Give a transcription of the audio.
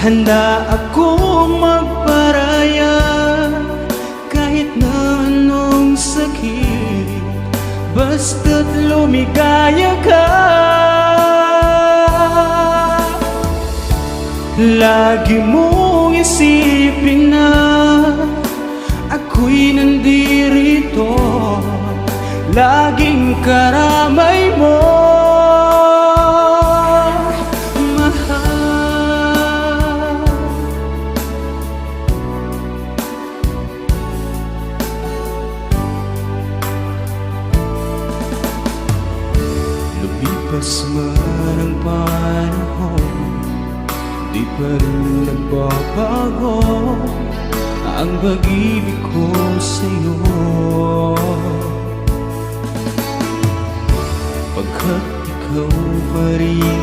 Handa akong magparaya kahit na anong sakit, basta't lumigaya ka. Lagi mong isipin na ako'y nandirito, laging karamay mo. Lumipas man ang panahon, di pa rin nagbabago ang pag-ibig ko sa'yo. Pagkat ikaw pa rin